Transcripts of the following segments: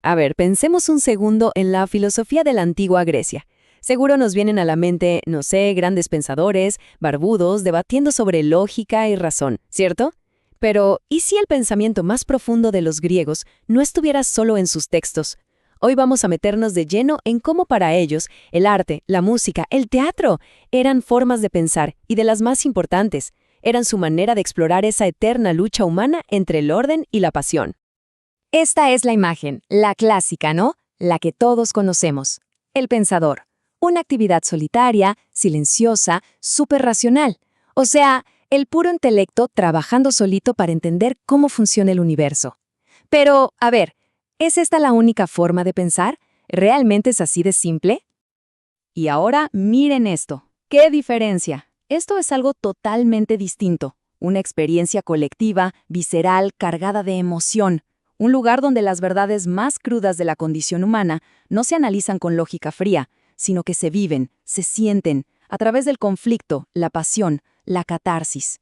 A ver, pensemos un segundo en la filosofía de la antigua Grecia. Seguro nos vienen a la mente, no sé, grandes pensadores, barbudos, debatiendo sobre lógica y razón, ¿cierto? Pero, ¿y si el pensamiento más profundo de los griegos no estuviera solo en sus textos? Hoy vamos a meternos de lleno en cómo para ellos el arte, la música, el teatro eran formas de pensar y de las más importantes, eran su manera de explorar esa eterna lucha humana entre el orden y la pasión. Esta es la imagen, la clásica, ¿no? La que todos conocemos. El pensador. Una actividad solitaria, silenciosa, súper racional. O sea, el puro intelecto trabajando solito para entender cómo funciona el universo. Pero, a ver, ¿es esta la única forma de pensar? ¿Realmente es así de simple? Y ahora miren esto. ¡Qué diferencia! Esto es algo totalmente distinto. Una experiencia colectiva, visceral, cargada de emoción. Un lugar donde las verdades más crudas de la condición humana no se analizan con lógica fría, sino que se viven, se sienten, a través del conflicto, la pasión, la catarsis.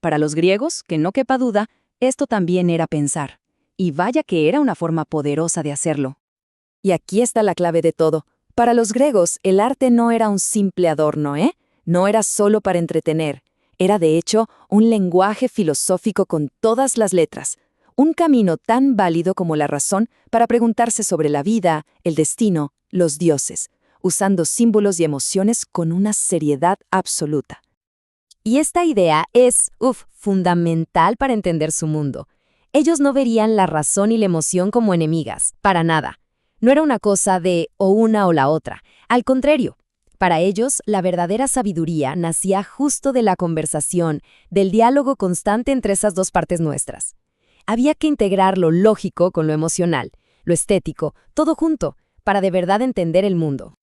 Para los griegos, que no quepa duda, esto también era pensar. Y vaya que era una forma poderosa de hacerlo. Y aquí está la clave de todo. Para los griegos, el arte no era un simple adorno, ¿eh? No era solo para entretener. Era, de hecho, un lenguaje filosófico con todas las letras. Un camino tan válido como la razón para preguntarse sobre la vida, el destino, los dioses, usando símbolos y emociones con una seriedad absoluta. Y esta idea es, fundamental para entender su mundo. Ellos no verían la razón y la emoción como enemigas, para nada. No era una cosa de o una o la otra. Al contrario, para ellos, la verdadera sabiduría nacía justo de la conversación, del diálogo constante entre esas dos partes nuestras. Había que integrar lo lógico con lo emocional, lo estético, todo junto, para de verdad entender el mundo.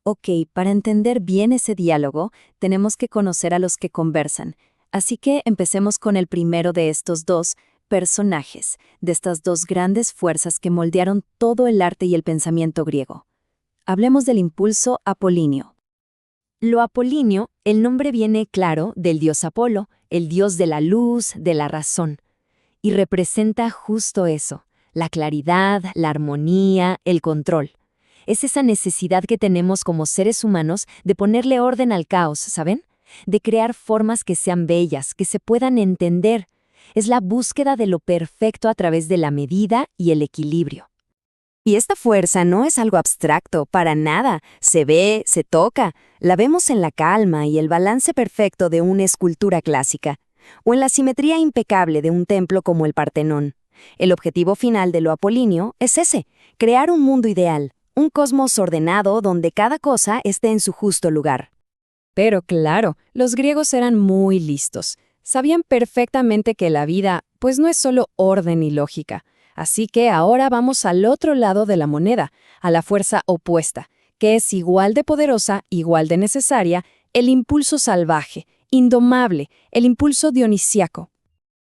Ok, para entender bien ese diálogo, tenemos que conocer a los que conversan. Así que empecemos con el primero de estos dos personajes, de estas dos grandes fuerzas que moldearon todo el arte y el pensamiento griego. Hablemos del impulso apolíneo. Lo apolíneo, el nombre viene, claro, del dios Apolo, el dios de la luz, de la razón. Y representa justo eso, la claridad, la armonía, el control. Es esa necesidad que tenemos como seres humanos de ponerle orden al caos, ¿saben? De crear formas que sean bellas, que se puedan entender. Es la búsqueda de lo perfecto a través de la medida y el equilibrio. Y esta fuerza no es algo abstracto, para nada. Se ve, se toca. La vemos en la calma y el balance perfecto de una escultura clásica, o en la simetría impecable de un templo como el Partenón. El objetivo final de lo apolíneo es ese, crear un mundo ideal, un cosmos ordenado donde cada cosa esté en su justo lugar. Pero claro, los griegos eran muy listos. Sabían perfectamente que la vida, pues no es solo orden y lógica. Así que ahora vamos al otro lado de la moneda, a la fuerza opuesta, que es igual de poderosa, igual de necesaria, el impulso salvaje, indomable, el impulso dionisíaco.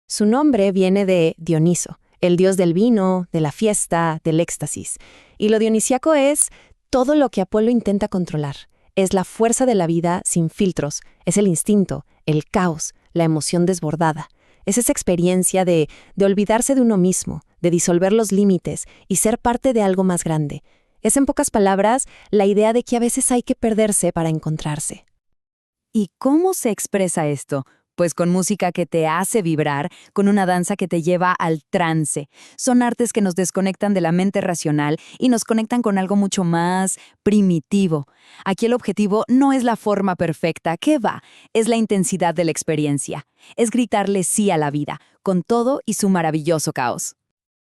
Su nombre viene de Dioniso, el dios del vino, de la fiesta, del éxtasis. Y lo dionisíaco es todo lo que Apolo intenta controlar. Es la fuerza de la vida sin filtros, es el instinto, el caos, la emoción desbordada. Es esa experiencia de olvidarse de uno mismo, de disolver los límites y ser parte de algo más grande. Es, en pocas palabras, la idea de que a veces hay que perderse para encontrarse. ¿Y cómo se expresa esto? Pues con música que te hace vibrar, con una danza que te lleva al trance. Son artes que nos desconectan de la mente racional y nos conectan con algo mucho más primitivo. Aquí el objetivo no es la forma perfecta, ¿qué va? Es la intensidad de la experiencia. Es gritarle sí a la vida, con todo y su maravilloso caos.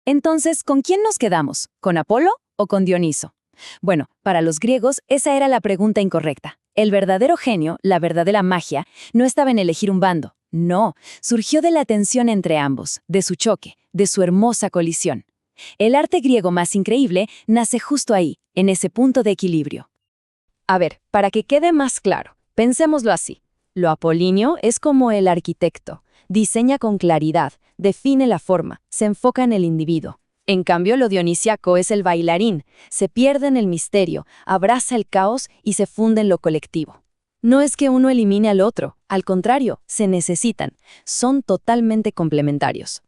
Entonces, ¿con quién nos quedamos? ¿Con Apolo o con Dioniso? Bueno, para los griegos esa era la pregunta incorrecta. El verdadero genio, la verdadera magia, no estaba en elegir un bando. No, surgió de la tensión entre ambos, de su choque, de su hermosa colisión. El arte griego más increíble nace justo ahí, en ese punto de equilibrio. A ver, para que quede más claro, pensémoslo así. Lo apolíneo es como el arquitecto. Diseña con claridad, define la forma, se enfoca en el individuo. En cambio, lo dionisíaco es el bailarín, se pierde en el misterio, abraza el caos y se funde en lo colectivo. No es que uno elimine al otro, al contrario, se necesitan, son totalmente complementarios.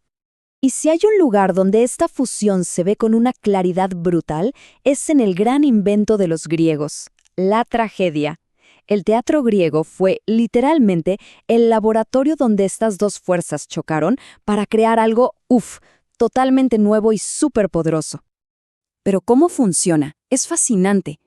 Y si hay un lugar donde esta fusión se ve con una claridad brutal, es en el gran invento de los griegos, la tragedia. El teatro griego fue, literalmente, el laboratorio donde estas dos fuerzas chocaron para crear algo, totalmente nuevo y superpoderoso. Pero ¿cómo funciona? Es fascinante.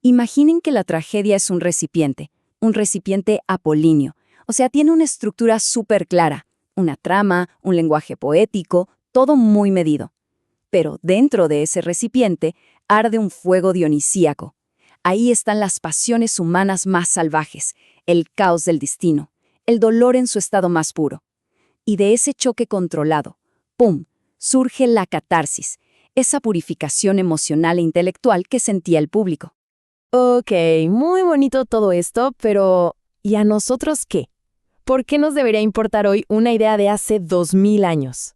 Imaginen que la tragedia es un recipiente apolíneo, o sea, tiene una estructura súper clara, una trama, un lenguaje poético, todo muy medido. Pero dentro de ese recipiente arde un fuego dionisíaco. Ahí están las pasiones humanas más salvajes, el caos del destino, el dolor en su estado más puro. Y de ese choque controlado, ¡pum!, surge la catarsis, esa purificación emocional e intelectual que sentía el público. Ok, muy bonito todo esto, pero ¿y a nosotros qué? ¿Por qué nos debería importar hoy una idea de hace 2000 años?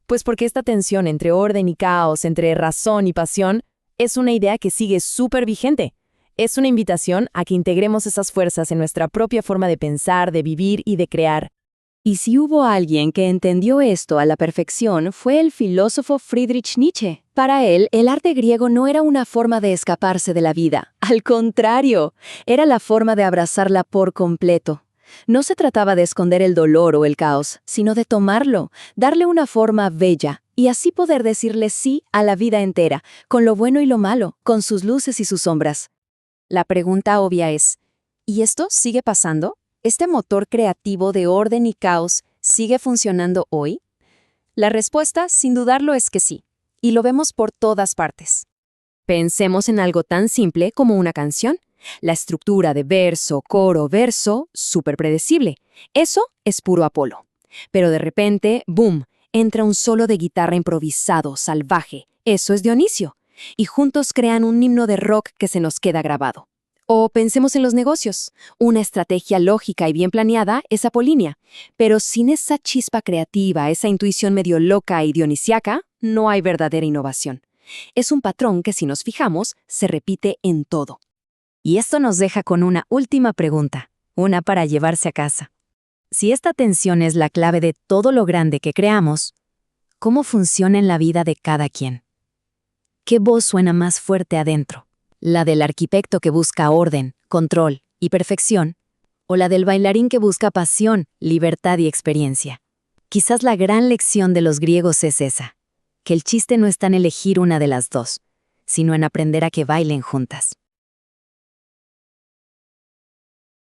Pues porque esta tensión entre orden y caos, entre razón y pasión, es una idea que sigue súper vigente. Es una invitación a que integremos esas fuerzas en nuestra propia forma de pensar, de vivir y de crear. Y si hubo alguien que entendió esto a la perfección, fue el filósofo Friedrich Nietzsche. Para él, el arte griego no era una forma de escaparse de la vida. Al contrario, era la forma de abrazarla por completo. No se trataba de esconder el dolor o el caos, sino de tomarlo, darle una forma bella, y así poder decirle sí a la vida entera, con lo bueno y lo malo, con sus luces y sus sombras. La pregunta obvia es, ¿y esto sigue pasando? ¿Este motor creativo de orden y caos sigue funcionando hoy? La respuesta, sin dudarlo, es que sí, y lo vemos por todas partes. Pensemos en algo tan simple como una canción. La estructura de verso, coro, verso, súper predecible. Eso es puro Apolo. Pero de repente, ¡boom!, entra un solo de guitarra improvisado, salvaje. Eso es Dionisio. Y juntos crean un himno de rock que se nos queda grabado. O pensemos en los negocios. Una estrategia lógica y bien planeada es apolínea, pero sin esa chispa creativa, esa intuición medio loca y dionisiaca, no hay verdadera innovación. Es un patrón que, si nos fijamos, se repite en todo. Y esto nos deja con una última pregunta, una para llevarse a casa. Si esta tensión es la clave de todo lo grande que creamos, ¿cómo funciona en la vida de cada quien? ¿Qué voz suena más fuerte adentro? ¿La del arquitecto que busca orden, control y perfección? ¿O la del bailarín que busca pasión, libertad y experiencia? Quizás la gran lección de los griegos es esa, que el chiste no está en elegir una de las dos, sino en aprender a que bailen juntas.